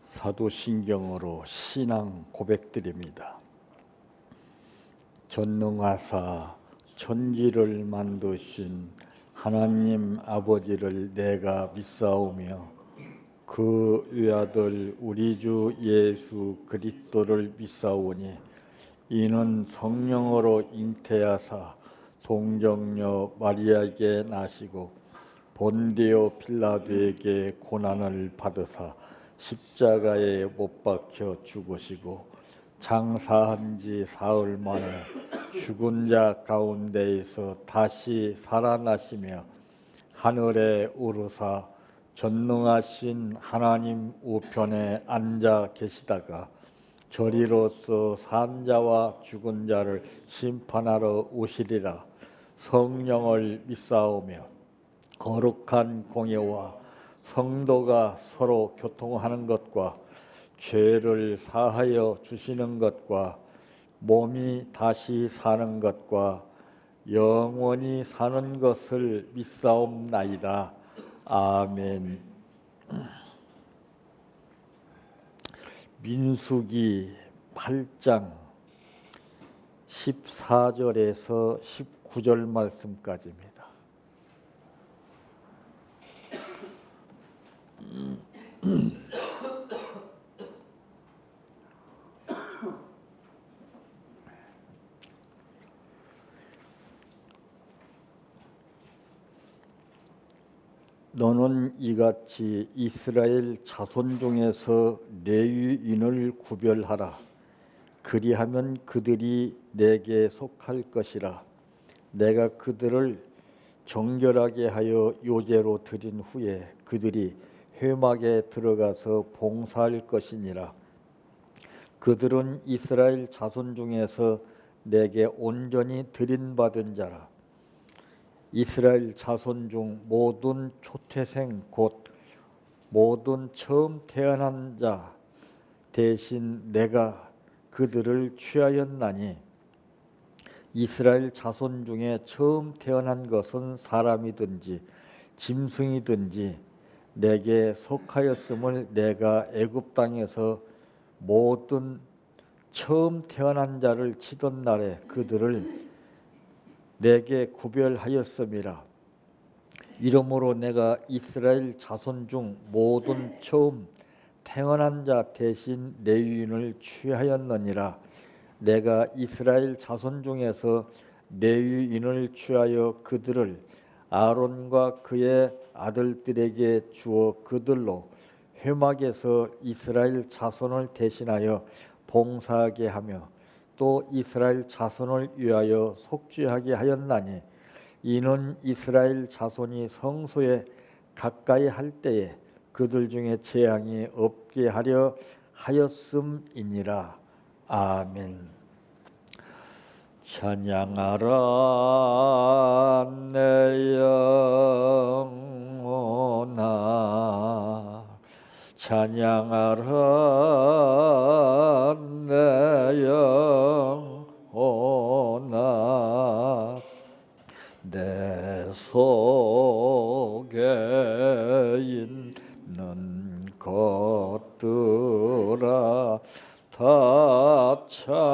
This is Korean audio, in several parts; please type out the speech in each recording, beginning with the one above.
사도신경으로 신앙 고백드립니다. 전능하사 천지를 만드신 하나님 아버지를 내가 믿사오며 그 외아들 우리 주 예수 그리스도를 믿사오니 이는 성령으로 잉태하사 동정녀 마리아에게 나시고 본디오 필라도에게 고난을 받으사 십자가에 못 박혀 죽으시고 장사한 지 사흘 만에 죽은 자 가운데에서 다시 살아나시며 하늘에 오르사 전능하신 하나님 우편에 앉아 계시다가 저리로서 산 자와 죽은 자를 심판하러 오시리라. 성령을 믿사오며 거룩한 공예와 성도가 서로 교통하는 것과 죄를 사하여 주시는 것과 몸이 다시 사는 것과 영원히 사는 것을 믿사옵나이다. 아멘. 민수기 8장 14절에서 19절 말씀까지입니다. 너는 이같이 이스라엘 자손 중에서 레위인을 구별하라. 그리하면 그들이 내게 속할 것이라. 내가 그들을 정결하게 하여 요제로 드린 후에 그들이 회막에 들어가서 봉사할 것이니라. 그들은 이스라엘 자손 중에서 내게 온전히 드린받은 자라. 이스라엘 자손 중 모든 초태생 곧 모든 처음 태어난 자 대신 내가 그들을 취하였나니 이스라엘 자손 중에 처음 태어난 것은 사람이든지 짐승이든지 내게 속하였음을 내가 애굽 땅에서 모든 처음 태어난 자를 치던 날에 그들을 내게 구별하였음이라. 이러므로 내가 이스라엘 자손 중 모든 처음 태어난 자 대신 레위인을 취하였느니라. 내가 이스라엘 자손 중에서 레위인을 취하여 그들을 아론과 그의 아들들에게 주어 그들로 회막에서 이스라엘 자손을 대신하여 봉사하게 하며 또 이스라엘 자손을 위하여 속죄하게 하였나니 이는 이스라엘 자손이 성소에 가까이 할 때에 그들 중에 재앙이 없게 하려 하였음이니라. 아멘. 찬양하라 내 영혼아, 찬양하라 내 영혼아, 내 속에 있는 것들아 다 찬양하라.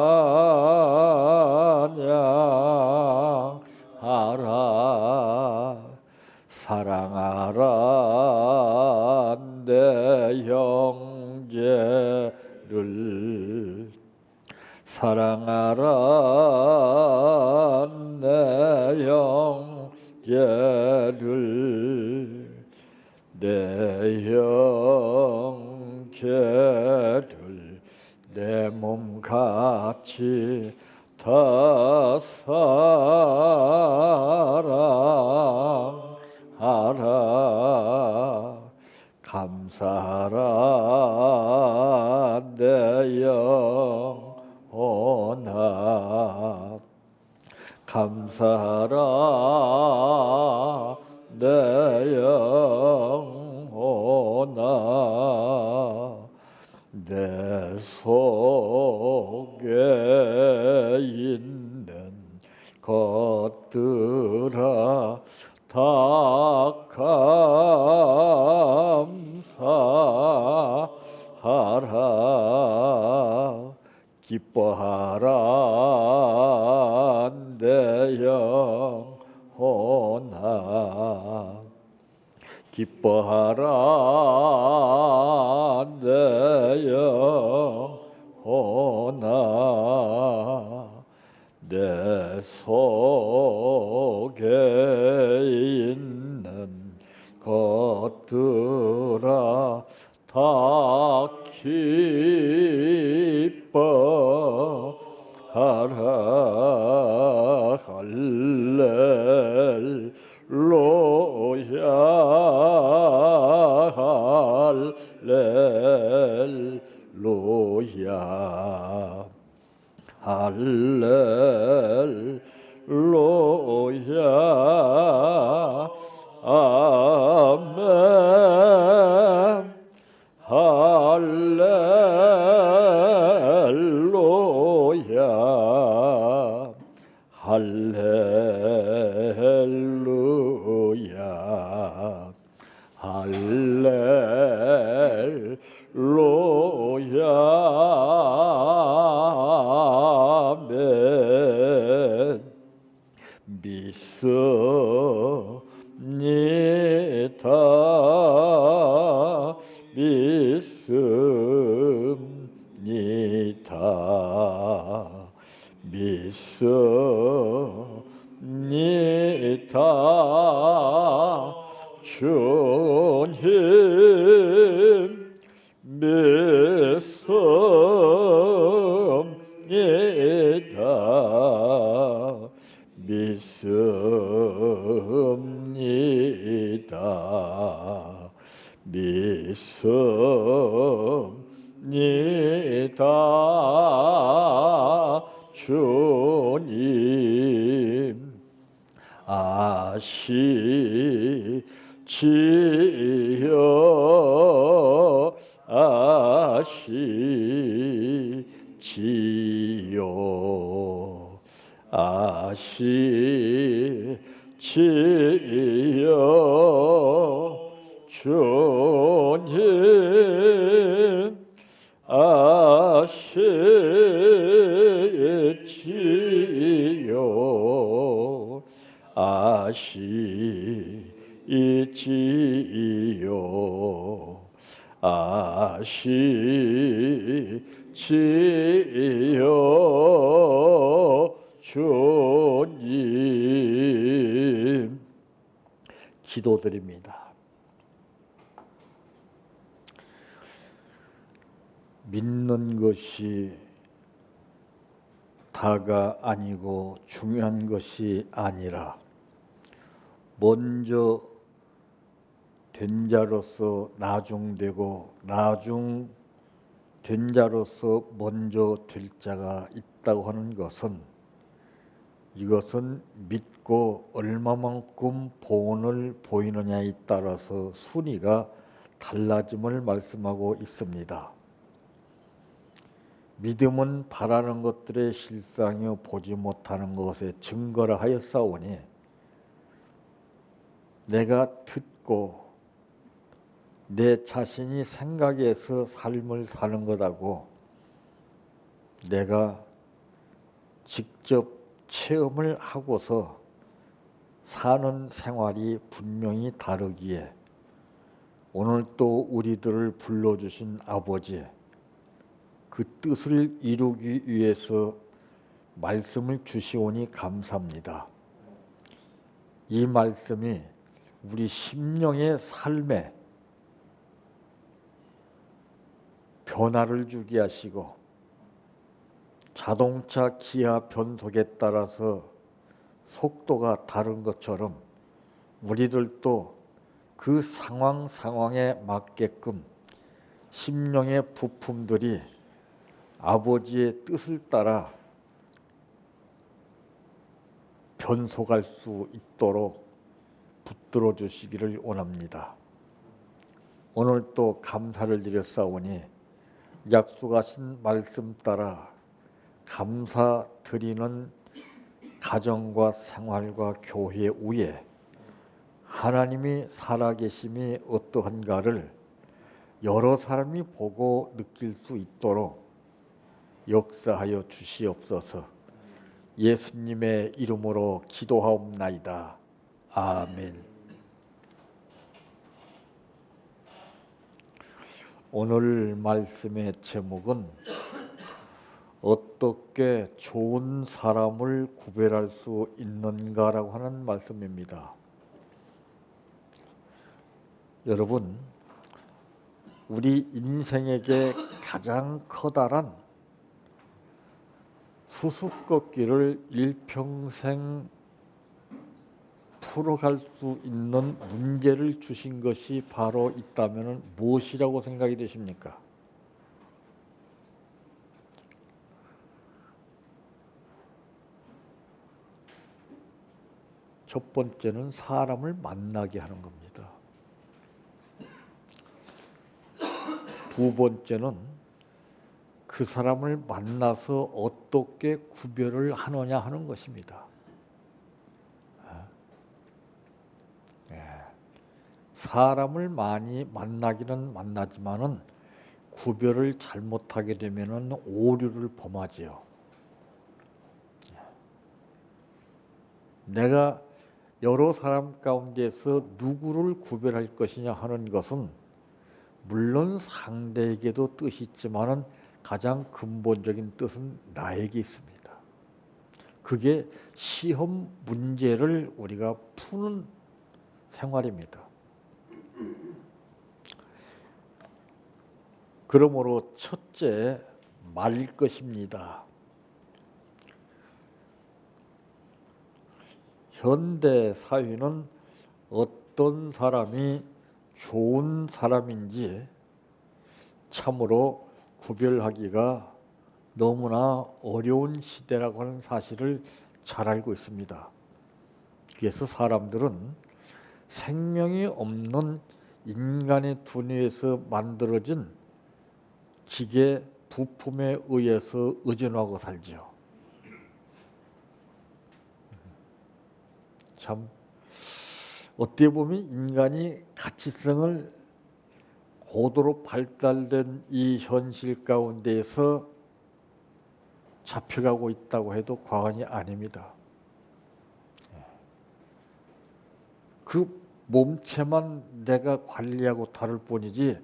사랑하라 내 형제를, 사랑하라 내 형제를, 내 형제를 내 몸같이 다 사랑하라. 감사하라 내 영혼아, 감사하라 내 영혼아, 내 속에 있는 것들아 다 감사하라. 기뻐하란 내 영혼아 기뻐하란 내 영혼아 내 속에 있는 것들아 다 기뻐하라 할렐루야 할렐루야 할렐루야 아멘 할렐루야 할렐루야 할렐루야 아멘 믿습니다 믿습니다 믿습니다 주님 믿습니다 믿습니다 믿습니다 주님 아시지요 아시지요 아시지요 주님 아시지요 아시지요 아시지요 주님 기도드립니다. 믿는 것이 다가 아니고 중요한 것이 아니라 먼저 된 자로서 나중되고 나중 된 자로서 먼저 될 자가 있다고 하는 것은 이것은 믿고 얼마만큼 본을 보이느냐에 따라서 순위가 달라짐을 말씀하고 있습니다. 믿음은 바라는 것들의 실상이요 보지 못하는 것의 증거라 하였사오니 내가 듣고 내 자신이 생각해서 삶을 사는 것하고 내가 직접 체험을 하고서 사는 생활이 분명히 다르기에 오늘 또 우리들을 불러주신 아버지 그 뜻을 이루기 위해서 말씀을 주시오니 감사합니다. 이 말씀이 우리 심령의 삶에 변화를 주게 하시고 자동차 기아 변속에 따라서 속도가 다른 것처럼 우리들도 그 상황에 맞게끔 심령의 부품들이 아버지의 뜻을 따라 변속할 수 있도록 붙들어 주시기를 원합니다. 오늘 또 감사를 드렸사오니 약속하신 말씀 따라 감사드리는 가정과 생활과 교회 위에 하나님이 살아계심이 어떠한가를 여러 사람이 보고 느낄 수 있도록 역사하여 주시옵소서. 예수님의 이름으로 기도하옵나이다. 아멘. 오늘 말씀의 제목은 어떻게 좋은 사람을 구별할 수 있는가라고 하는 말씀입니다. 여러분, 우리 인생에게 가장 커다란 수수께끼를 일평생 풀어갈 수 있는 문제를 주신 것이 바로 있다면 무엇이라고 생각이 되십니까? 첫 번째는 사람을 만나게 하는 겁니다. 두 번째는 그 사람을 만나서 어떻게 구별을 하느냐 하는 것입니다. 사람을 많이 만나기는 만나지만은 구별을 잘못하게 되면은 오류를 범하지요. 내가 여러 사람 가운데서 누구를 구별할 것이냐 하는 것은 물론 상대에게도 뜻이 있지만은 가장 근본적인 뜻은 나에게 있습니다. 그게 시험 문제를 우리가 푸는 생활입니다. 그러므로 첫째, 말 것입니다. 현대 사회는 어떤 사람이 좋은 사람인지 참으로 구별하기가 너무나 어려운 시대라고 하는 사실을 잘 알고 있습니다. 그래서 사람들은 생명이 없는 인간의 두뇌에서 만들어진 기계 부품에 의해서 의존하고 살죠. 참 어떻게 보면 인간이 가치성을 고도로 발달된 이 현실 가운데에서 잡혀가고 있다고 해도 과언이 아닙니다. 그 몸체만 내가 관리하고 다룰 뿐이지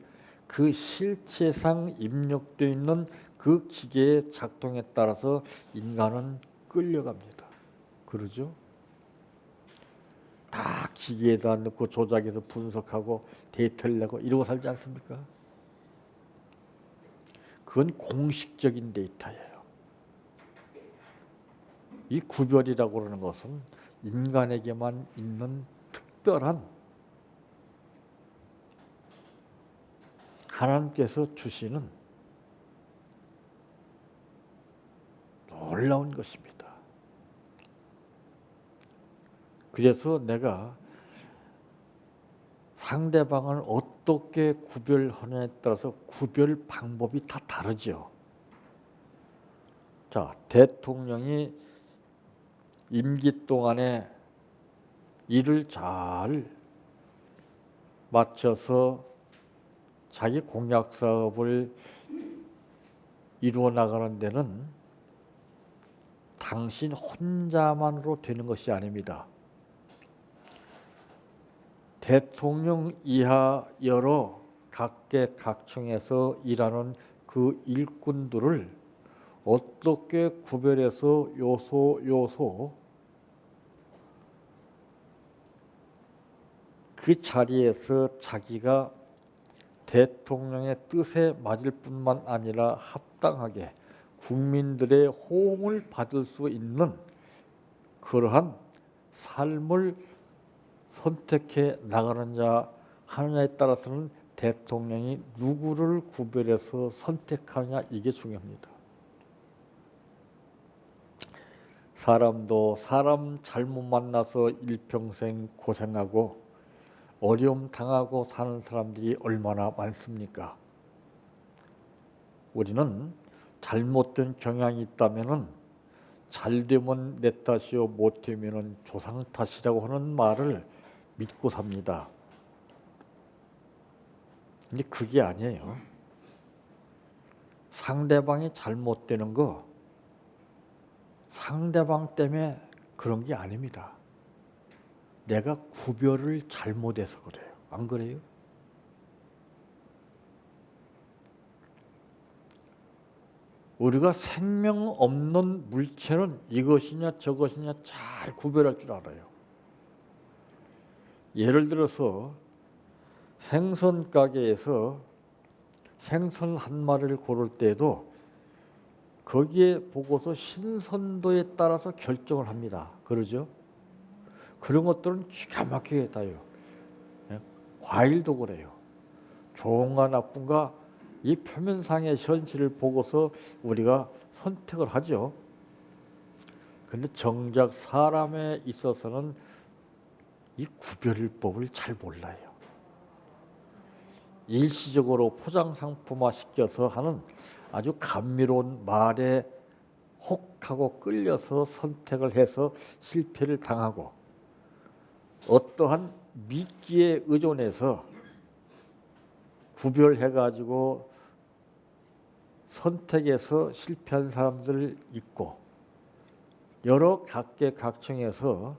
그 실체상 입력되어 있는 그 기계의 작동에 따라서 인간은 끌려갑니다. 그러죠? 다 기계에다 넣고 조작해서 분석하고 데이터를 내고 이러고 살지 않습니까? 그건 공식적인 데이터예요. 이 구별이라고 하는 것은 인간에게만 있는 특별한 하나님께서 주시는 놀라운 것입니다. 그래서 내가 상대방을 어떻게 구별하느냐에 따라서 구별 방법이 다 다르죠. 자, 대통령이 임기 동안에 일을 잘 맞춰서 자기 공약 사업을 이루어 나가는 데는 당신 혼자만으로 되는 것이 아닙니다. 대통령 이하 여러 각계각층에서 일하는 그 일꾼들을 어떻게 구별해서 요소 그 자리에서 자기가 대통령의 뜻에 맞을 뿐만 아니라 합당하게 국민들의 호응을 받을 수 있는 그러한 삶을 선택해 나가느냐 하느냐에 따라서는 대통령이 누구를 구별해서 선택하느냐 이게 중요합니다. 사람도 사람 잘못 만나서 일평생 고생하고 어려움 당하고 사는 사람들이 얼마나 많습니까? 우리는 잘못된 경향이 있다면은 잘되면 내 탓이요 못되면은 조상 탓이라고 하는 말을 믿고 삽니다. 근데 그게 아니에요. 상대방이 잘못되는 거 상대방 때문에 그런 게 아닙니다. 내가 구별을 잘못해서 그래요. 안 그래요? 우리가 생명 없는 물체는 이것이냐 저것이냐 잘 구별할 줄 알아요. 예를 들어서 생선 가게에서 생선 한 마리를 고를 때에도 거기에 보고서 신선도에 따라서 결정을 합니다. 그러죠? 그런 것들은 기가 막히게 다요. 과일도 그래요. 좋은가 나쁜가 이 표면상의 현실을 보고서 우리가 선택을 하죠. 근데 정작 사람에 있어서는 이 구별법을 잘 몰라요. 일시적으로 포장 상품화 시켜서 하는 아주 감미로운 말에 혹하고 끌려서 선택을 해서 실패를 당하고, 어떠한 미끼에 의존해서 구별해가지고 선택해서 실패한 사람들 있고, 여러 각계각층에서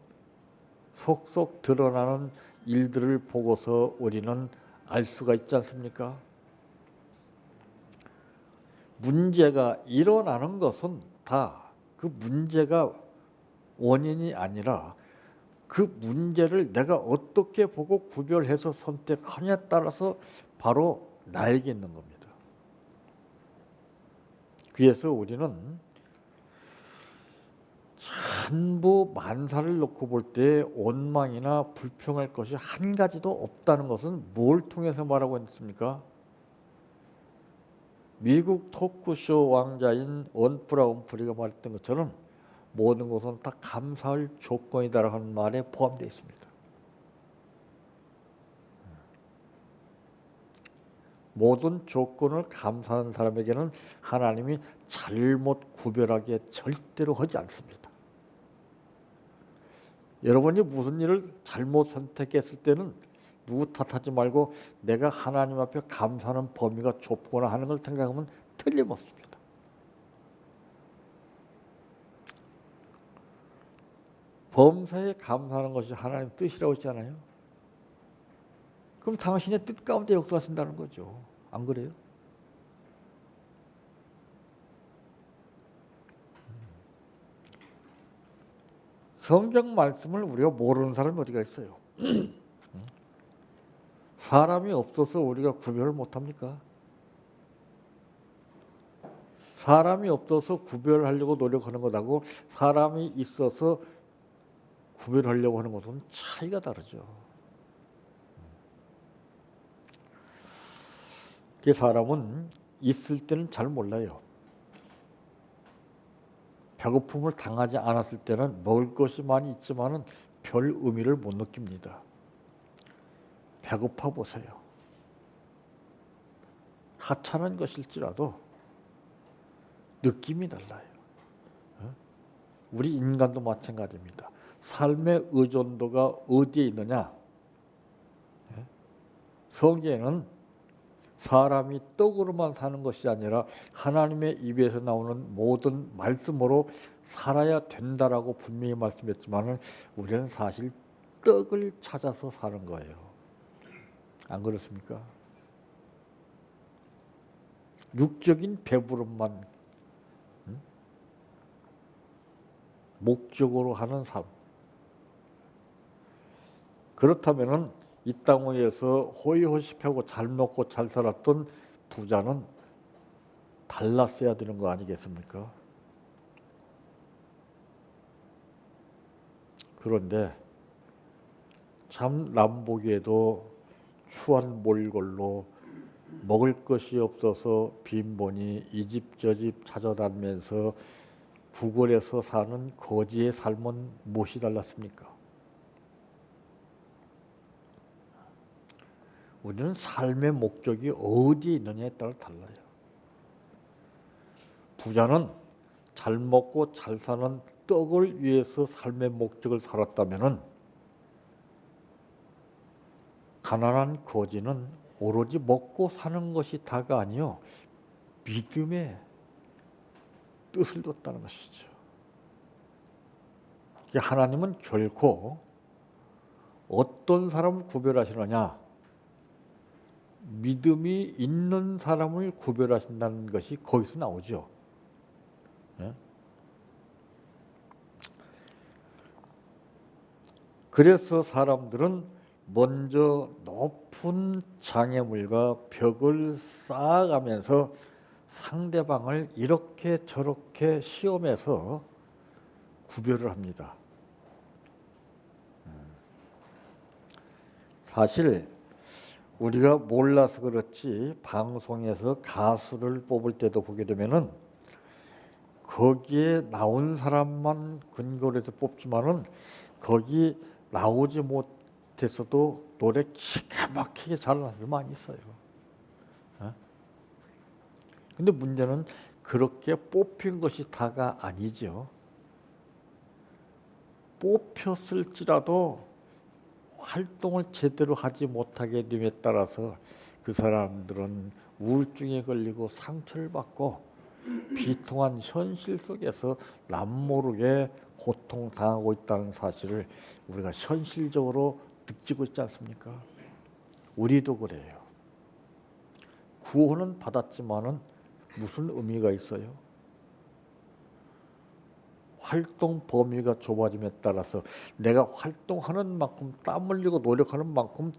속속 드러나는 일들을 보고서 우리는 알 수가 있지 않습니까? 문제가 일어나는 것은 다 그 문제가 원인이 아니라 그 문제를 내가 어떻게 보고 구별해서 선택하냐에 따라서 바로 나에게 있는 겁니다. 그래서 우리는 전부 만사를 놓고 볼 때 원망이나 불평할 것이 한 가지도 없다는 것은 뭘 통해서 말하고 있습니까? 미국 토크쇼 왕자인 온프라 윈프리가 말했던 것처럼 모든 것은 다 감사할 조건이다라는 말에 포함되어 있습니다. 모든 조건을 감사하는 사람에게는 하나님이 잘못 구별하게 절대로 하지 않습니다. 여러분이 무슨 일을 잘못 선택했을 때는 누구 탓하지 말고 내가 하나님 앞에 감사하는 범위가 좁거나 하는 걸 생각하면 틀림없습니다. 범사에 감사하는 것이 하나님 뜻이라고 했잖아요. 그럼 당신의 뜻 가운데 역사하신다는 거죠. 안 그래요? 성경 말씀을 우리가 모르는 사람이 어디가 있어요? 사람이 없어서 우리가 구별을 못합니까? 사람이 없어서 구별하려고 노력하는 것하고 사람이 있어서 구별하려고 하는 것은 차이가 다르죠. 그 사람은 있을 때는 잘 몰라요. 배고픔을 당하지 않았을 때는 먹을 것이 많이 있지만은 별 의미를 못 느낍니다. 배고파 보세요. 하찮은 것일지라도 느낌이 달라요. 우리 인간도 마찬가지입니다. 삶의 의존도가 어디에 있느냐? 성경에는 사람이 떡으로만 사는 것이 아니라 하나님의 입에서 나오는 모든 말씀으로 살아야 된다라고 분명히 말씀했지만 우리는 사실 떡을 찾아서 사는 거예요. 안 그렇습니까? 육적인 배부름만 목적으로 하는 삶. 그렇다면은 이 땅 위에서 호의호식하고 잘 먹고 잘 살았던 부자는 달랐어야 되는 거 아니겠습니까? 그런데 참 남보기에도 추한 몰골로 먹을 것이 없어서 빈번히 이 집 저 집 찾아다니면서 구걸해서 사는 거지의 삶은 무엇이 달랐습니까? 우리는 삶의 목적이 어디에 있느냐에 따라 달라요. 부자는 잘 먹고 잘 사는 떡을 위해서 삶의 목적을 살았다면은 가난한 거지는 오로지 먹고 사는 것이 다가 아니요 믿음의 뜻을 뒀다는 것이죠. 하나님은 결코 어떤 사람을 구별하시느냐, 믿음이 있는 사람을 구별하신다는 것이 거기서 나오죠. 그래서 사람들은 먼저 높은 장애물과 벽을 쌓아가면서 상대방을 이렇게 저렇게 시험해서 구별을 합니다. 사실 우리가 몰라서 그렇지 방송에서 가수를 뽑을 때도 보게 되면은 거기에 나온 사람만 근거로 해서 뽑지만은 거기 나오지 못했어도 노래 기가 막히게 잘하는 사람이 많이 있어요. 근데 문제는 그렇게 뽑힌 것이 다가 아니죠. 뽑혔을지라도 활동을 제대로 하지 못하게 됨에 따라서 그 사람들은 우울증에 걸리고 상처를 받고 비통한 현실 속에서 남모르게 고통당하고 있다는 사실을 우리가 현실적으로 느끼고 있지 않습니까? 우리도 그래요. 구원은 받았지만은 무슨 의미가 있어요? 활동 범위가 좁아짐에 따라서 내가 활동하는 만큼 땀 흘리고 노력하는 만큼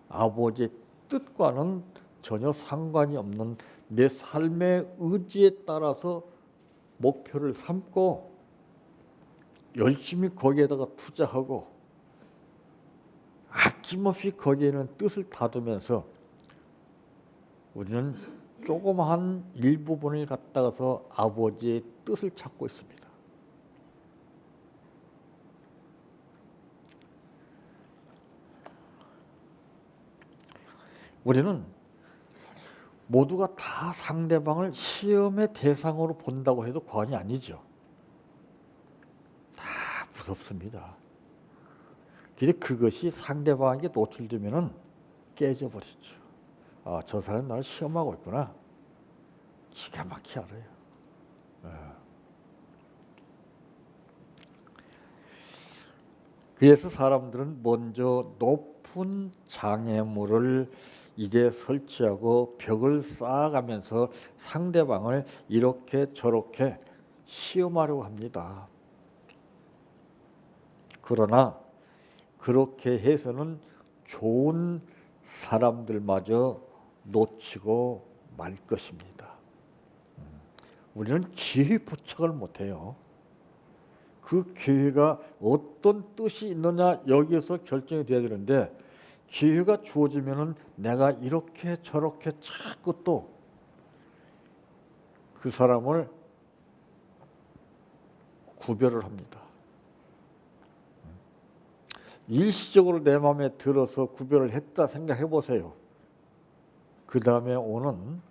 아버지의 뜻과는 전혀 상관이 없는 내 삶의 의지에 따라서 목표를 삼고 열심히 거기에다가 투자하고 아낌없이 거기에는 뜻을 다두면서 우리는 조그마한 일부분을 갖다가서 아버지의 뜻을 찾고 있습니다. 우리는 모두가 다 상대방을 시험의 대상으로 본다고 해도 과언이 아니죠. 다 무섭습니다. 근데 그것이 상대방에게 노출되면은 깨져버리죠. 아, 저 사람이 나를 시험하고 있구나. 기가 막히게 알아요. 그래서 사람들은 먼저 높은 장애물을 이제 설치하고 벽을 쌓아가면서 상대방을 이렇게 저렇게 시험하려고 합니다. 그러나 그렇게 해서는 좋은 사람들마저 놓치고 말 것입니다. 우리는 기회 포착을 못해요. 그 기회가 어떤 뜻이 있느냐 여기에서 결정이 돼야 되는데 기회가 주어지면은 내가 이렇게 저렇게 자꾸 또 그 사람을 구별을 합니다. 일시적으로 내 마음에 들어서 구별을 했다 생각해 보세요. 그 다음에 오는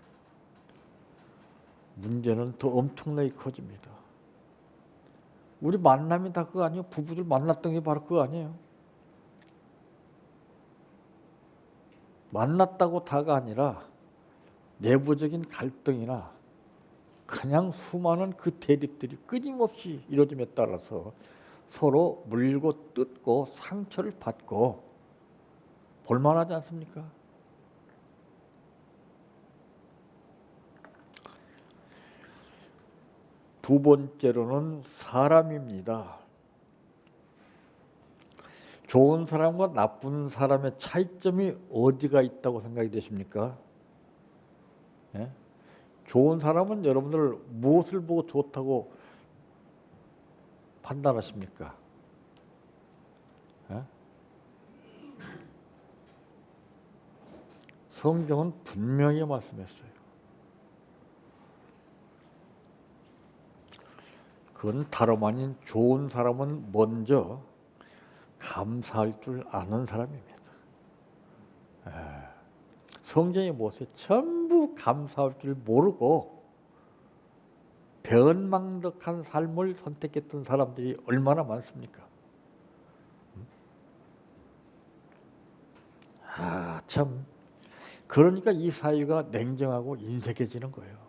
문제는 더 엄청나게 커집니다. 우리 만남이 다 그거 아니에요? 부부들 만났던 게 바로 그거 아니에요? 만났다고 다가 아니라 내부적인 갈등이나 그냥 수많은 그 대립들이 끊임없이 이루어짐에 따라서 서로 물고 뜯고 상처를 받고 볼만하지 않습니까? 두 번째로는 사람입니다. 좋은 사람과 나쁜 사람의 차이점이 어디가 있다고 생각이 되십니까? 예? 좋은 사람은 여러분들 무엇을 보고 좋다고 판단하십니까? 예? 성경은 분명히 말씀했어요. 그건 다름 아닌 좋은 사람은 먼저 감사할 줄 아는 사람입니다. 성경이 무엇이에요? 전부 감사할 줄 모르고 변망덕한 삶을 선택했던 사람들이 얼마나 많습니까? 참 그러니까 이 사회가 냉정하고 인색해지는 거예요.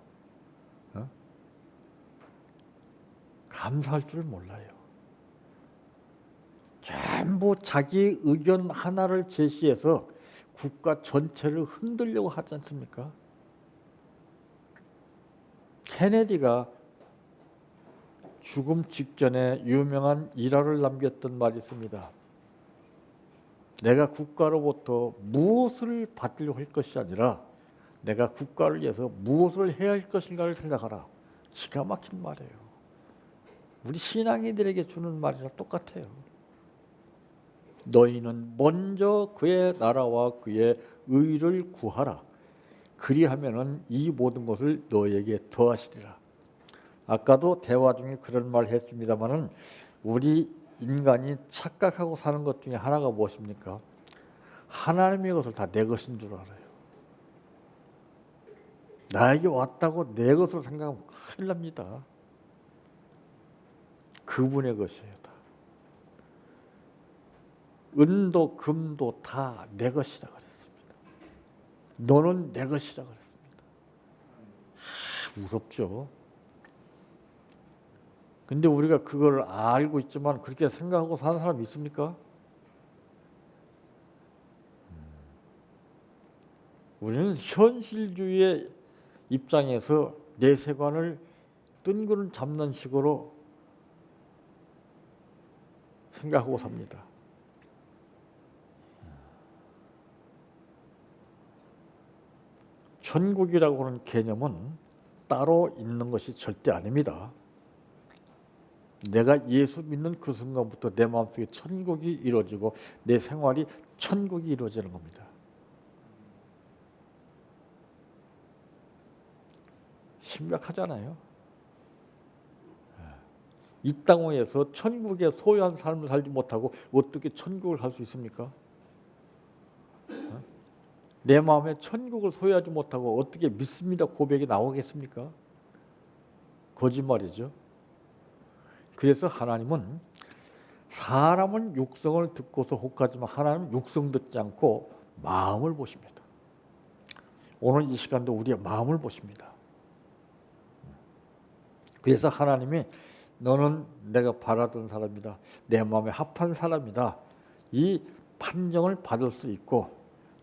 감사할 줄 몰라요. 전부 자기 의견 하나를 제시해서 국가 전체를 흔들려고 하지 않습니까? 케네디가 죽음 직전에 유명한 일화를 남겼던 말이 있습니다. 내가 국가로부터 무엇을 받으려고 할 것이 아니라 내가 국가를 위해서 무엇을 해야 할 것인가를 생각하라. 기가 막힌 말이에요. 우리 신앙인들에게 주는 말이랑 똑같아요. 너희는 먼저 그의 나라와 그의 의를 구하라. 그리하면은 이 모든 것을 너희에게 더하시리라. 아까도 대화 중에 그런 말 했습니다마는 우리 인간이 착각하고 사는 것 중에 하나가 무엇입니까? 하나님의 것을 다 내 것인 줄 알아요. 나에게 왔다고 내 것으로 생각하면 큰일 납니다. 그분의 것이에요. 다. 은도 금도 다 내 것이라 그랬습니다. 너는 내 것이라 그랬습니다. 무섭죠. 근데 우리가 그걸 알고 있지만 그렇게 생각하고 사는 사람이 있습니까? 우리는 현실주의의 입장에서 내세관을 뜬구름 잡는 식으로 생각하고 삽니다. 천국이라고 하는 개념은 따로 있는 것이 절대 아닙니다. 내가 예수 믿는 그 순간부터 내 마음속에 천국이 이루어지고 내 생활이 천국이 이루어지는 겁니다. 심각하잖아요. 이 땅에서 천국에 소유한 삶을 살지 못하고 어떻게 천국을 살 수 있습니까? 내 마음에 천국을 소유하지 못하고 어떻게 믿습니다 고백이 나오겠습니까? 거짓말이죠. 그래서 하나님은 사람은 육성을 듣고서 혹하지만 하나님은 육성 듣지 않고 마음을 보십니다. 오늘 이 시간도 우리의 마음을 보십니다. 그래서 하나님이 너는 내가 바라던 사람이다. 내 마음에 합한 사람이다. 이 판정을 받을 수 있고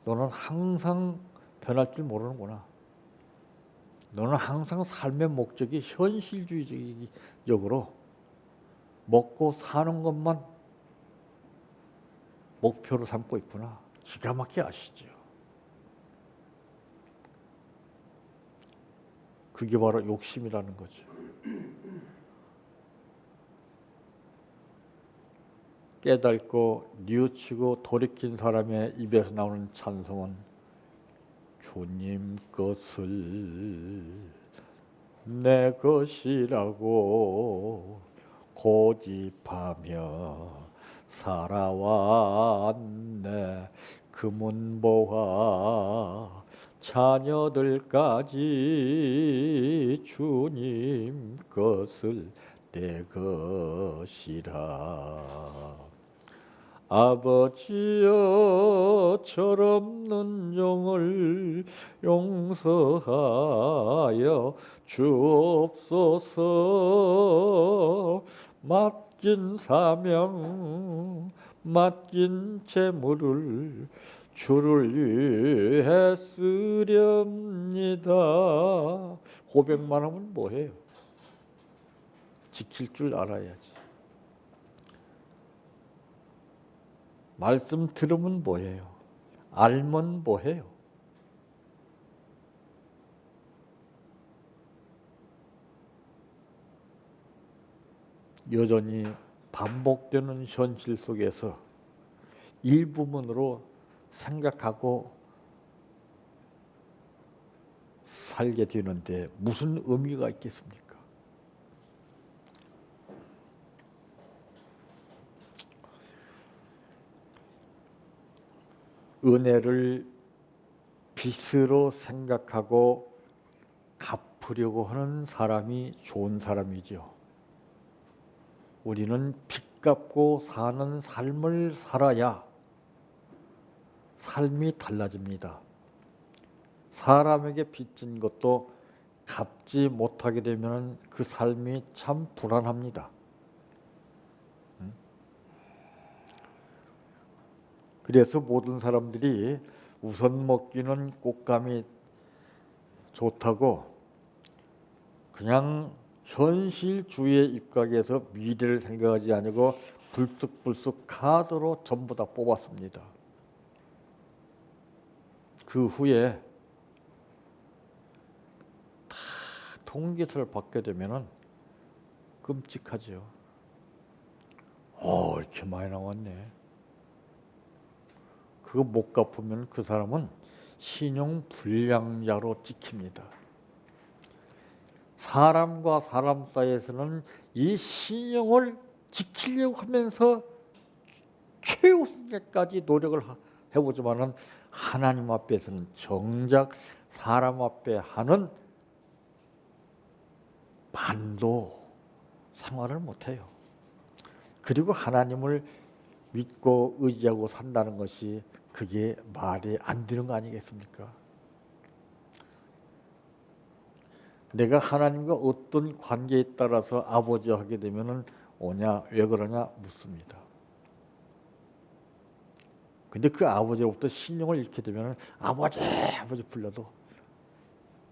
너는 항상 변할 줄 모르는구나. 너는 항상 삶의 목적이 현실주의적으로 먹고 사는 것만 목표로 삼고 있구나. 기가 막히게 아시죠. 그게 바로 욕심이라는 거죠. 깨닫고 뉘우치고 돌이킨 사람의 입에서 나오는 찬송은 주님 것을 내 것이라고 고집하며 살아왔네. 금은보화 자녀들까지 주님 것을 내 것이라. 아버지여 철없는 종을 용서하여 주옵소서. 맡긴 사명 맡긴 재물을 주를 위해 쓰렵니다. 고백만 하면 뭐해요? 지킬 줄 알아야지. 말씀 들으면 뭐해요? 알면 뭐해요? 여전히 반복되는 현실 속에서 일부분으로 생각하고 살게 되는데 무슨 의미가 있겠습니까? 은혜를 빚으로 생각하고 갚으려고 하는 사람이 좋은 사람이죠. 우리는 빚 갚고 사는 삶을 살아야 삶이 달라집니다. 사람에게 빚진 것도 갚지 못하게 되면 그 삶이 참 불안합니다. 그래서 모든 사람들이 우선 먹기는 꽃감이 좋다고 그냥 현실주의에 입각해서 미래를 생각하지 않고 불쑥불쑥 카드로 전부 다 뽑았습니다. 그 후에 다 통계서를 받게 되면은 끔찍하죠. 이렇게 많이 나왔네. 그거 못 갚으면 그 사람은 신용 불량자로 찍힙니다. 사람과 사람 사이에서는 이 신용을 지키려고 하면서 최우선까지 노력을 해보지만은 하나님 앞에서는 정작 사람 앞에 하는 반도 생활을 못해요. 그리고 하나님을 믿고 의지하고 산다는 것이 그게 말이 안 되는 거 아니겠습니까? 내가 하나님과 어떤 관계에 따라서 아버지 하게 되면은 오냐 왜 그러냐 묻습니다. 근데 그 아버지로부터 신용을 잃게 되면은 아버지 불러도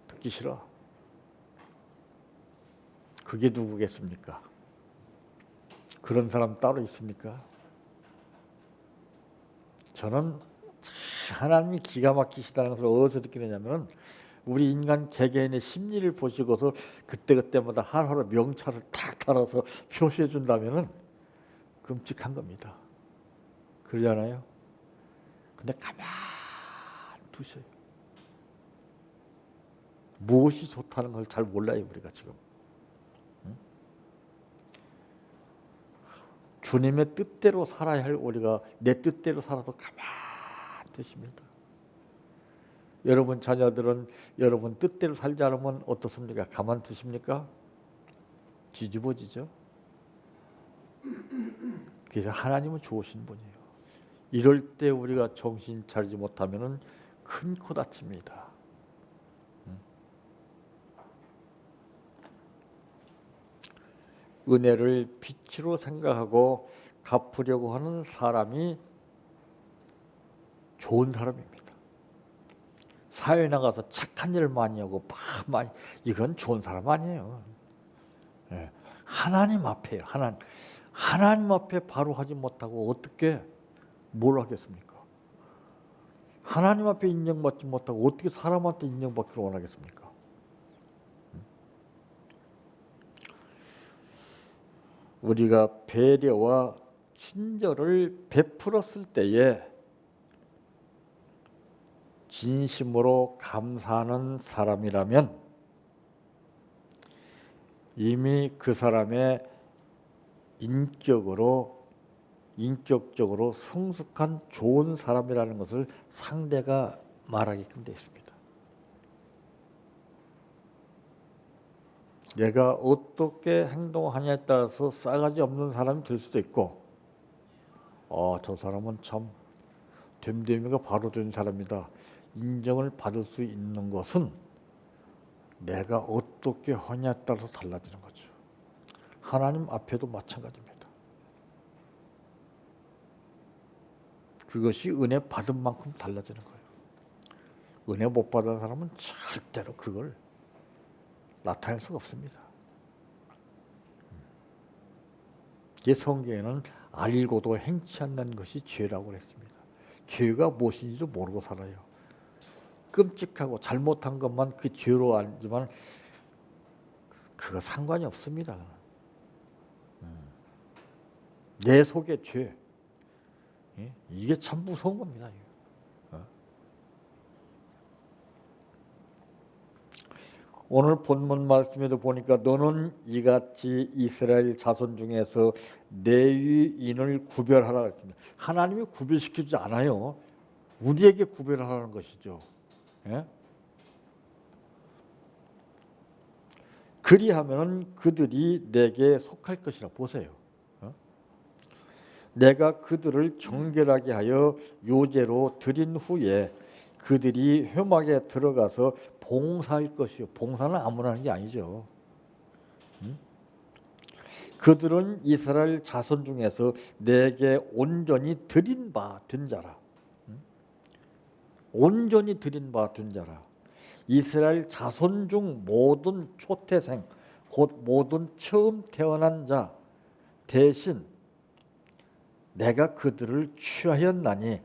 듣기 싫어. 그게 누구겠습니까? 그런 사람 따로 있습니까? 저는 하나님이 기가 막히시다는 것을 어디서 느끼느냐면 우리 인간 개개인의 심리를 보시고서 그때그때마다 하루하루 명찰을 탁 달아서 표시해 준다면은 끔찍한 겁니다. 그러잖아요. 근데 가만 두세요. 무엇이 좋다는 걸 잘 몰라요 우리가 지금. 주님의 뜻대로 살아야 할 우리가 내 뜻대로 살아도 가만 두십니다. 여러분 자녀들은 여러분 뜻대로 살지 않으면 어떻습니까? 가만 두십니까? 뒤집어지죠. 그래서 하나님은 좋으신 분이에요. 이럴 때 우리가 정신 차리지 못하면 큰 코 다칩니다. 은혜를 빛으로 생각하고 갚으려고 하는 사람이 좋은 사람입니다. 사회에 나가서 착한 일을 많이 하고 많이 이건 좋은 사람 아니에요. 네. 하나님 앞에 하나님 앞에 바로 하지 못하고 어떻게 뭘 하겠습니까? 하나님 앞에 인정받지 못하고 어떻게 사람한테 인정받기를 원하겠습니까? 우리가 배려와 친절을 베풀었을 때에 진심으로 감사하는 사람이라면 이미 그 사람의 인격적으로 성숙한 좋은 사람이라는 것을 상대가 말하게끔 되어 있습니다. 내가 어떻게 행동하냐에 따라서 싸가지 없는 사람이 될 수도 있고 저 사람은 참 됨됨이가 바로 된 사람이다. 인정을 받을 수 있는 것은 내가 어떻게 하냐에 따라서 달라지는 거죠. 하나님 앞에도 마찬가지입니다. 그것이 은혜 받은 만큼 달라지는 거예요. 은혜 못 받은 사람은 절대로 그걸 나타낼 수가 없습니다. 이 성경에는 알고도 행치 않는 것이 죄라고 했습니다. 죄가 무엇인지도 모르고 살아요. 끔찍하고 잘못한 것만 그 죄로 알지만 그거 상관이 없습니다. 내 속의 죄. 이게 참 무서운 겁니다. 오늘 본문 말씀에도 보니까 너는 이같이 이스라엘 자손 중에서 레위인을 구별하라 했습니다. 하나님이 구별시키지 않아요. 우리에게 구별하라는 것이죠. 예? 그리하면 그들이 내게 속할 것이라. 보세요. 내가 그들을 정결하게 하여 요제로 드린 후에 그들이 회막에 들어가서 봉사할 것이요. 봉사는 아무나 하는 게 아니죠. 그들은 이스라엘 자손 중에서 내게 온전히 드린 바 된 자라. 온전히 드린 바 된 자라. 이스라엘 자손 중 모든 초태생 곧 모든 처음 태어난 자 대신 내가 그들을 취하였나니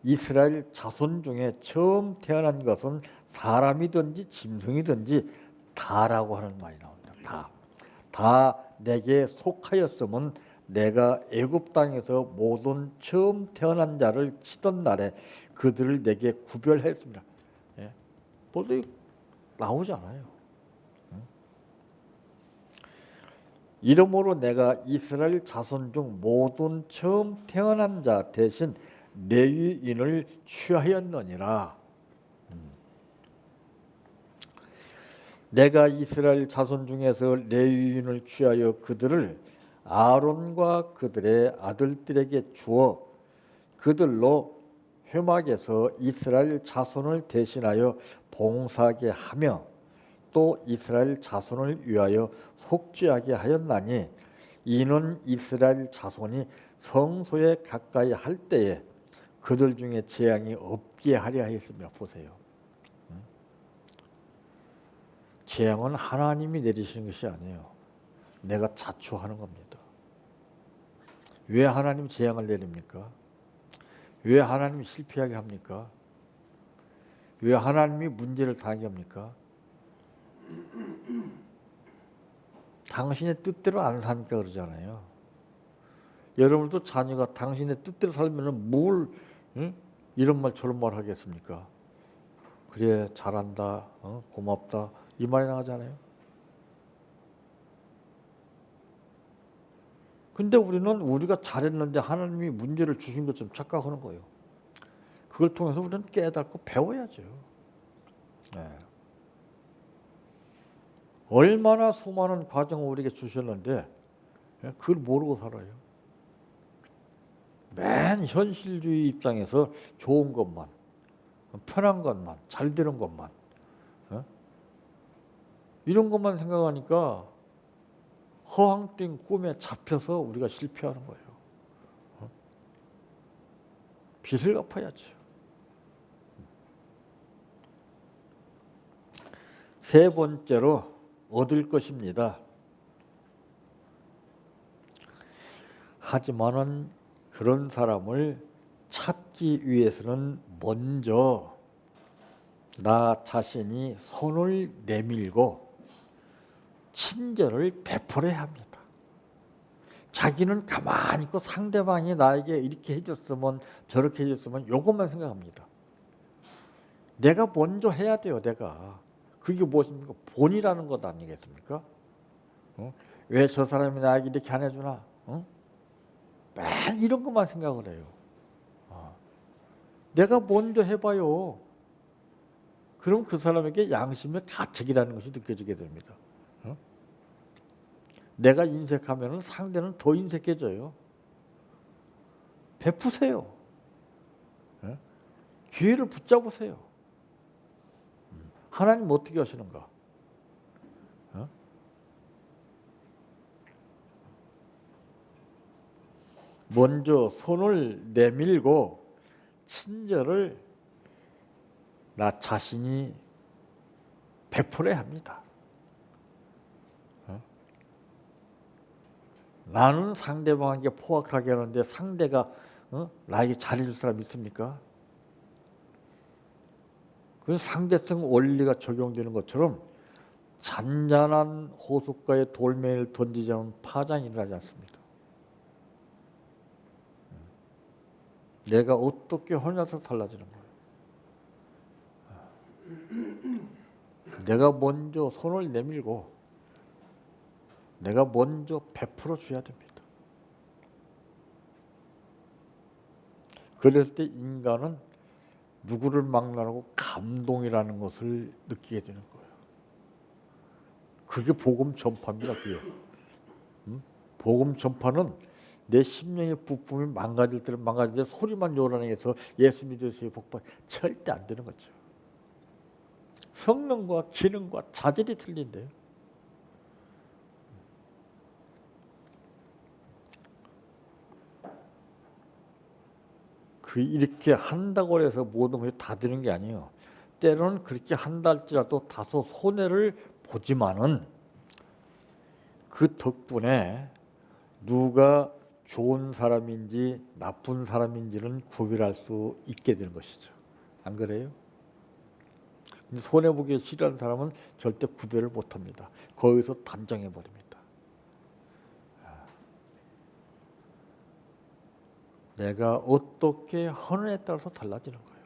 이스라엘 자손 중에 처음 태어난 것은 사람이든지 짐승이든지 다라고 하는 말이 나옵니다. 다 내게 속하였음은 내가 애굽 땅에서 모든 처음 태어난 자를 치던 날에 그들을 내게 구별했습니다. 예? 보도 나오잖아요. 이러므로 내가 이스라엘 자손 중 모든 처음 태어난 자 대신 레위인을 취하였느니라. 내가 이스라엘 자손 중에서 레위인을 취하여 그들을 아론과 그들의 아들들에게 주어 그들로 회막에서 이스라엘 자손을 대신하여 봉사하게 하며 또 이스라엘 자손을 위하여 속죄하게 하였나니 이는 이스라엘 자손이 성소에 가까이 할 때에 그들 중에 재앙이 없게 하려 하였습니다. 보세요. 재앙은 하나님이 내리시는 것이 아니에요. 내가 자초하는 겁니다. 왜 하나님 재앙을 내립니까? 왜 하나님이 실패하게 합니까? 왜 하나님이 문제를 당하게 합니까? 당신의 뜻대로 안 사니까 그러잖아요. 여러분도 자녀가 당신의 뜻대로 살면 뭘 이런 말 저런 말 하겠습니까? 그래 잘한다, 고맙다 이 말이 나가잖아요. 근데 우리는 우리가 잘했는데 하나님이 문제를 주신 것처럼 착각하는 거예요. 그걸 통해서 우리는 깨닫고 배워야죠. 네. 얼마나 수많은 과정을 우리에게 주셨는데 그걸 모르고 살아요. 맨 현실주의 입장에서 좋은 것만, 편한 것만, 잘 되는 것만 이런 것만 생각하니까 허황된 꿈에 잡혀서 우리가 실패하는 거예요. 빚을 갚아야죠. 세 번째로 얻을 것입니다. 하지만은 그런 사람을 찾기 위해서는 먼저 나 자신이 손을 내밀고 친절을 베풀어야 합니다. 자기는 가만히 있고 상대방이 나에게 이렇게 해줬으면 저렇게 해줬으면 이것만 생각합니다. 내가 먼저 해야 돼요. 내가. 그게 무엇입니까? 본이라는 것 아니겠습니까? 왜 저 사람이 나에게 이렇게 안 해주나? 맨 이런 것만 생각을 해요. 내가 먼저 해봐요. 그럼 그 사람에게 양심의 가책이라는 것이 느껴지게 됩니다. 내가 인색하면 상대는 더 인색해져요. 베푸세요. 기회를 붙잡으세요. 하나님 어떻게 하시는가? 먼저 손을 내밀고 친절을 나 자신이 베풀어야 합니다. 나는 상대방에게 포악하게 하는데 상대가 나에게 잘해줄 사람 있습니까? 그 상대성 원리가 적용되는 것처럼 잔잔한 호숫가에 돌멩이를 던지지 않으면 파장이 일어나지 않습니다. 내가 어떻게 혼자서 달라지는 거예요. 내가 먼저 손을 내밀고 내가 먼저 베풀어 줘야 됩니다. 그랬을 때 인간은 누구를 만나고 감동이라는 것을 느끼게 되는 거예요. 그게 복음 전파입니다. 그게. 복음 전파는 내 심령의 부품이 망가질 때는 망가질 때 소리만 요란해서 예수 믿으세요 복받 절대 안 되는 거죠. 성능과 기능과 자질이 틀린데요. 이렇게 한다고 해서 모든 것이 다 되는 게 아니에요. 때로는 그렇게 한다 할지라도 다소 손해를 보지만은 그 덕분에 누가 좋은 사람인지 나쁜 사람인지는 구별할 수 있게 되는 것이죠. 안 그래요? 근데 손해보기 싫어하는 사람은 절대 구별을 못합니다. 거기서 단정해버립니다. 내가 어떻게 하느냐에 따라서 달라지는 거예요.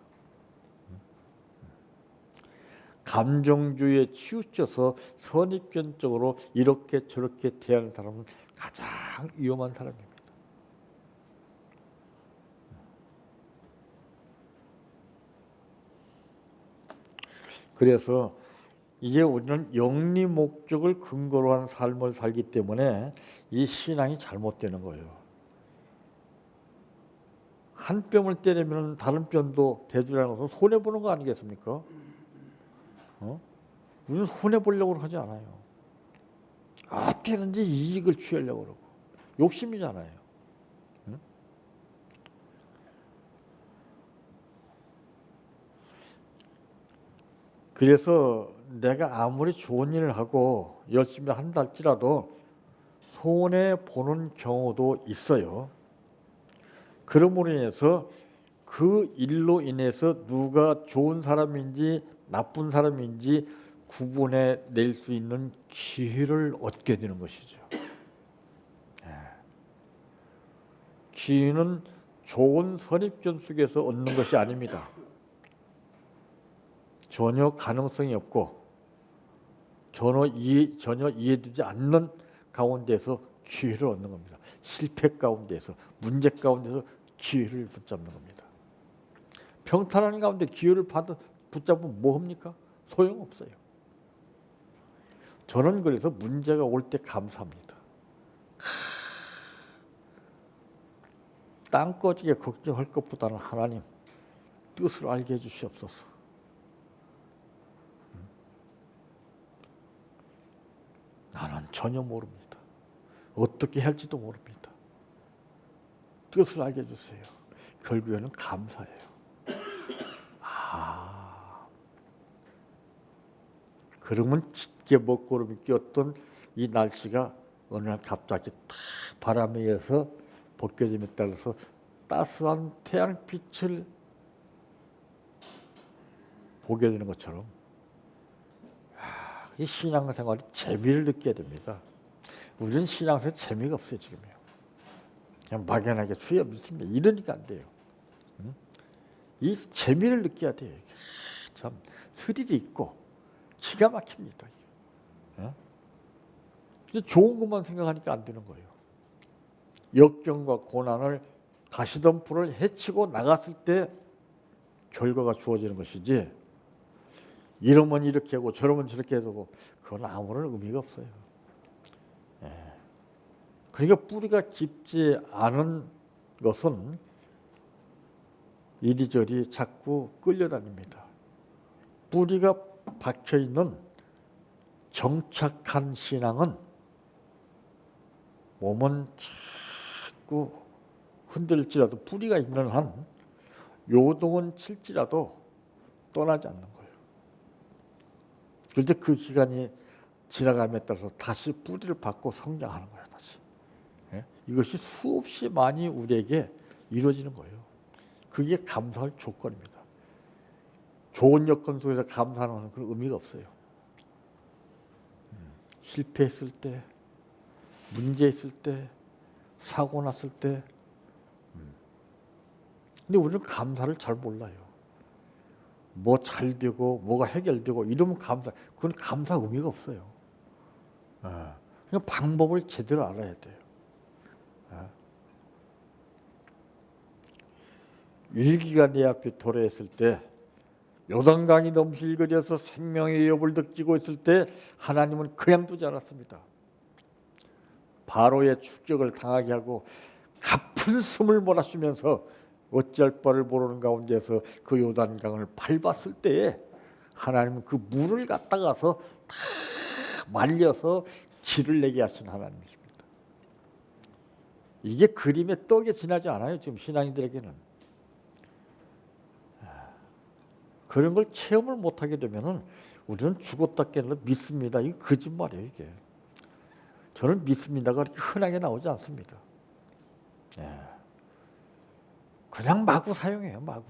감정주의에 치우쳐서 선입견적으로 이렇게 저렇게 대하는 사람은 가장 위험한 사람입니다. 그래서 이제 우리는 영리 목적을 근거로 한 삶을 살기 때문에 이 신앙이 잘못되는 거예요. 한 뼘을 때리면 다른 뼘도 대두라는 것은 손해보는 거 아니겠습니까? 우리는 손해보려고 하지 않아요. 어떻게든지 이익을 취하려고 그러고 욕심이잖아요. 그래서 내가 아무리 좋은 일을 하고 열심히 한다 할지라도 손해보는 경우도 있어요. 그러므로 인해서 그 일로 인해서 누가 좋은 사람인지 나쁜 사람인지 구분해 낼 수 있는 기회를 얻게 되는 것이죠. 기회는 좋은 선입견 속에서 얻는 것이 아닙니다. 전혀 가능성이 없고 전혀 이해되지 않는 가운데서 기회를 얻는 겁니다. 실패 가운데서 문제 가운데서 기회를 붙잡는 겁니다. 평탄한 가운데 기회를 붙잡으면 뭐합니까? 소용없어요. 저는 그래서 문제가 올 때 감사합니다. 땅 꺼지게 걱정할 것보다는 하나님 뜻을 알게 해주시옵소서. 나는 전혀 모릅니다. 어떻게 할지도 모릅니다. 뜻을 알게 해주세요. 결국에는 감사해요. 그러면 짙게 먹구름이 끼었던 이 날씨가 어느 날 갑자기 탁 바람에 의해서 벗겨짐에 따라서 따스한 태양빛을 보게 되는 것처럼 이 신앙생활이 재미를 느껴야 됩니다. 우리는 신앙생활 재미가 없어요 지금요. 그냥 막연하게 주여 믿습니다. 이러니까 안 돼요. 이 재미를 느껴야 돼요. 참 스릴이 있고 기가 막힙니다. 좋은 것만 생각하니까 안 되는 거예요. 역경과 고난을 가시덤불을 헤치고 나갔을 때 결과가 주어지는 것이지 이러면 이렇게 하고 저러면 저렇게 하고 그건 아무런 의미가 없어요. 그러니까 뿌리가 깊지 않은 것은 이리저리 자꾸 끌려다닙니다. 뿌리가 박혀있는 정착한 신앙은 몸은 자꾸 흔들릴지라도 뿌리가 있는 한 요동은 칠지라도 떠나지 않는 거예요. 그런데 그 기간이 지나감에 따라서 다시 뿌리를 받고 성장하는 거예요. 다시. 이것이 수없이 많이 우리에게 이루어지는 거예요. 그게 감사할 조건입니다. 좋은 여건 속에서 감사하는 그런 의미가 없어요. 실패했을 때, 문제 있을 때, 사고 났을 때. 근데 우리는 감사를 잘 몰라요. 뭐 잘 되고 뭐가 해결되고 이러면 감사, 그건 감사 의미가 없어요. 그냥 방법을 제대로 알아야 돼요. 위기가 내 앞에 도래했을 때 요단강이 넘실거려서 생명의 위협을 느끼고 있을 때 하나님은 그냥 두지 않았습니다. 바로의 축적을 당하게 하고 가쁜 숨을 몰아쉬면서 어찌할 바를 모르는 가운데서 그 요단강을 밟았을 때에 하나님은 그 물을 갖다가서 다 말려서 길을 내게 하신 하나님이십니다. 이게 그림의 떡에 지나지 않아요. 지금 신앙인들에게는. 그런 걸 체험을 못하게 되면은 우리는 죽었다 깨어나 믿습니다. 이거 거짓말이에요. 이게. 저는 믿습니다가 그렇게 흔하게 나오지 않습니다. 그냥 마구 사용해요. 마구.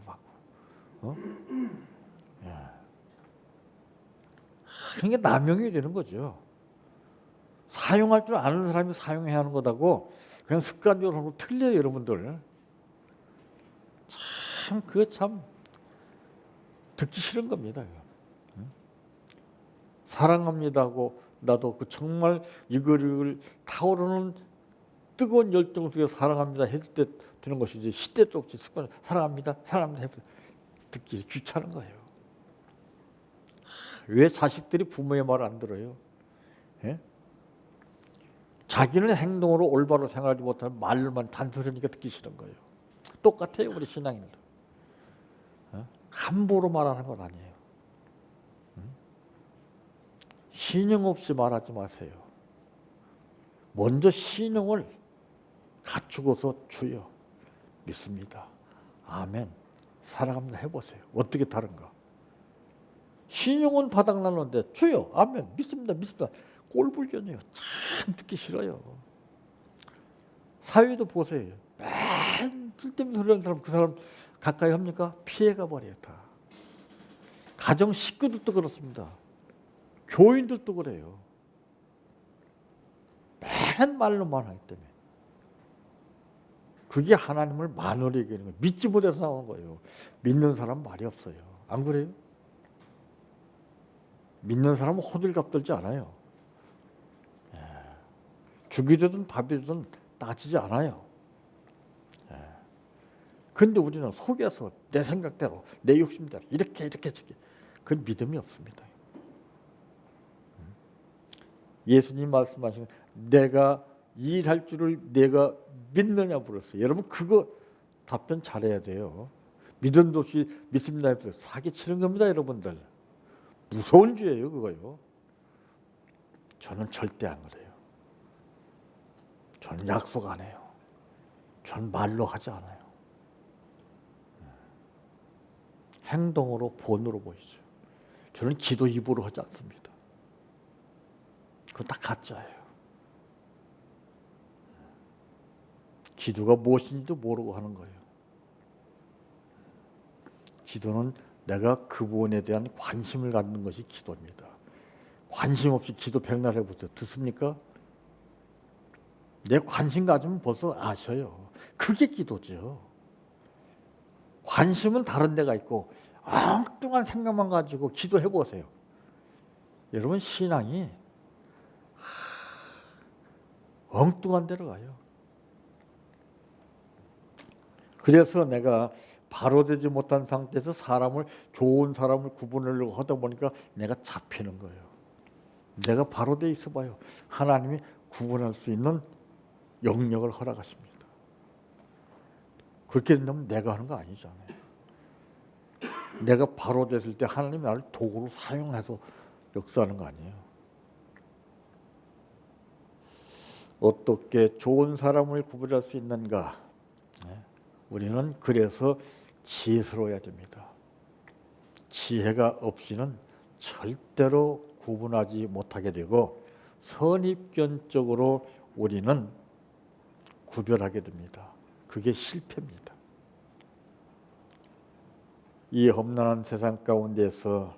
그게 남용이 되는 거죠. 사용할 줄 아는 사람이 사용해야 하는 거다고 그냥 습관적으로 하는 거 틀려요, 여러분들. 그거 참 듣기 싫은 겁니다. 사랑합니다고 나도 그 정말 이거를 타오르는 뜨거운 열정 속에 사랑합니다 했을 때 드는 것이 이제 시대 쪽지 습관. 사랑합니다 해서 듣기 귀찮은 거예요. 왜 자식들이 부모의 말을 안 들어요? 예? 자기는 행동으로 올바로 생각하지 못하는 말로만 단소리니까 듣기 싫은 거예요. 똑같아요, 우리 신앙인들. 함부로 말하는 건 아니에요. 신용 없이 말하지 마세요. 먼저 신용을 갖추고서 주여 믿습니다. 아멘. 사랑합니다 해보세요. 어떻게 다른가? 신용은 바닥났는데 주여 아멘 믿습니다. 꼴불견이에요. 참 듣기 싫어요. 사회도 보세요. 맨 쓸데없는 소리 하는 사람 그 사람 가까이 합니까? 피해가 버려요. 다. 가정 식구들도 그렇습니다. 교인들도 그래요. 맨 말로만 하기 때문에. 그게 하나님을 만월히 얘기하는 거예요. 믿지 못해서 나오는 거예요. 믿는 사람 말이 없어요. 안 그래요? 믿는 사람은 호들갑 떨지 않아요. 죽이 되든 밥이 되든 따지지 않아요. 그런데 우리는 속여서 내 생각대로 내 욕심대로 이렇게 그건 믿음이 없습니다. 예수님 말씀하시는 내가 일할 줄을 내가 믿느냐 물었어요. 여러분 그거 답변 잘해야 돼요. 믿음도 없이 믿습니다 해서 사기치는 겁니다. 여러분들. 무서운 죄예요 그거요. 저는 절대 안 그래요. 저는 약속 안 해요. 저는 말로 하지 않아요. 행동으로 본으로 보이죠. 저는 기도 입으로 하지 않습니다. 그건 다 가짜예요. 기도가 무엇인지도 모르고 하는 거예요. 기도는 내가 그분에 대한 관심을 갖는 것이 기도입니다. 관심 없이 기도 백날 해보세요. 듣습니까? 내 관심 가지면 벌써 아셔요. 그게 기도죠. 관심은 다른 데가 있고 엉뚱한 생각만 가지고 기도해보세요. 여러분 신앙이 엉뚱한 데로 가요. 그래서 내가 바로 되지 못한 상태에서 좋은 사람을 구분하려고 하다 보니까 내가 잡히는 거예요. 내가 바로 돼 있어 봐요. 하나님이 구분할 수 있는 영역을 허락하십니다. 그렇게 된다면 내가 하는 거 아니잖아요. 내가 바로 됐을 때 하나님이 나를 도구로 사용해서 역사하는 거 아니에요. 어떻게 좋은 사람을 구분할 수 있는가? 우리는 그래서 지혜스러워야 됩니다. 지혜가 없이는 절대로 구분하지 못하게 되고 선입견적으로 우리는 구별하게 됩니다. 그게 실패입니다. 이 험난한 세상 가운데서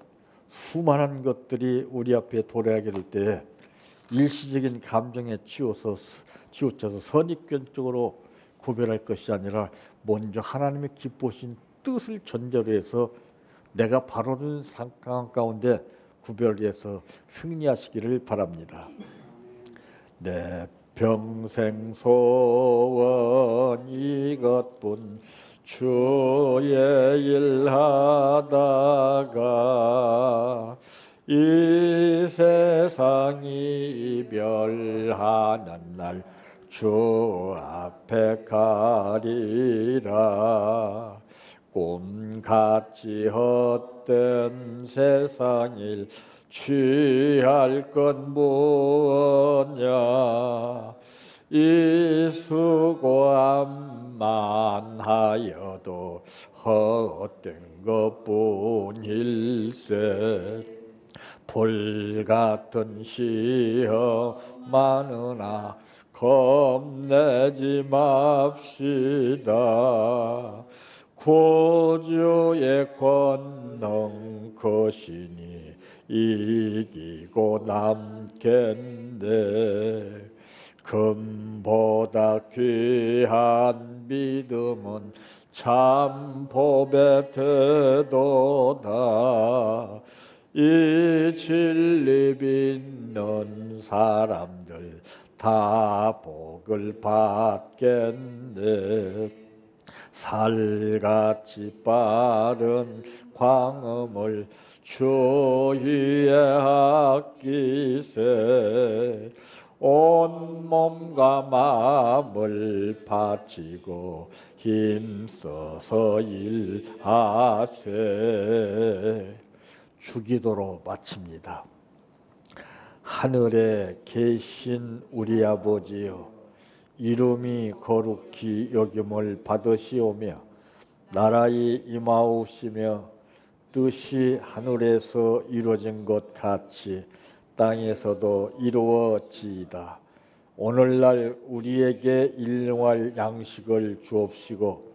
수많은 것들이 우리 앞에 도래하게 될 때 일시적인 감정에 치우쳐서 선입견적으로 구별할 것이 아니라 먼저 하나님의 기쁘신 뜻을 전제로 해서 내가 바로 된 상황 가운데 구별해서 승리하시기를 바랍니다. 내 평생 소원 이것뿐 주의 일 하다가 이 세상이 이별하는 날 주 앞에 가리라. 꿈같이 헛된 세상일 취할 건 무엇냐. 이 수고함만 하여도 헛된 것뿐일세. 불같은 시험 많으나 겁내지 맙시다. 구주의 권능 거시니 이기고 남겠네. 금보다 귀한 믿음은 참 복의 태도다. 이 진리 믿는 사람들 다 복을 받겠네. 살같이 빠른 광음을 주 위에 아끼세. 온 몸과 마음을 바치고 힘써서 일하세. 주기도로 마칩니다. 하늘에 계신 우리 아버지여, 이름이 거룩히 여김을 받으시오며 나라의 임하옵시며 뜻이 하늘에서 이루어진 것 같이 땅에서도 이루어지이다. 오늘날 우리에게 일용할 양식을 주옵시고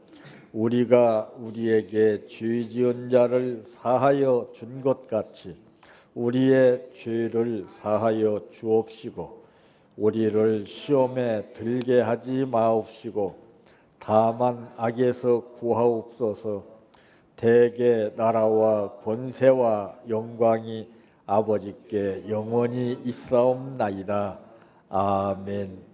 우리가 우리에게 죄 지은 자를 사하여 준 것 같이 우리의 죄를 사하여 주옵시고 우리를 시험에 들게 하지 마옵시고 다만 악에서 구하옵소서. 대개 나라와 권세와 영광이 아버지께 영원히 있사옵나이다. 아멘.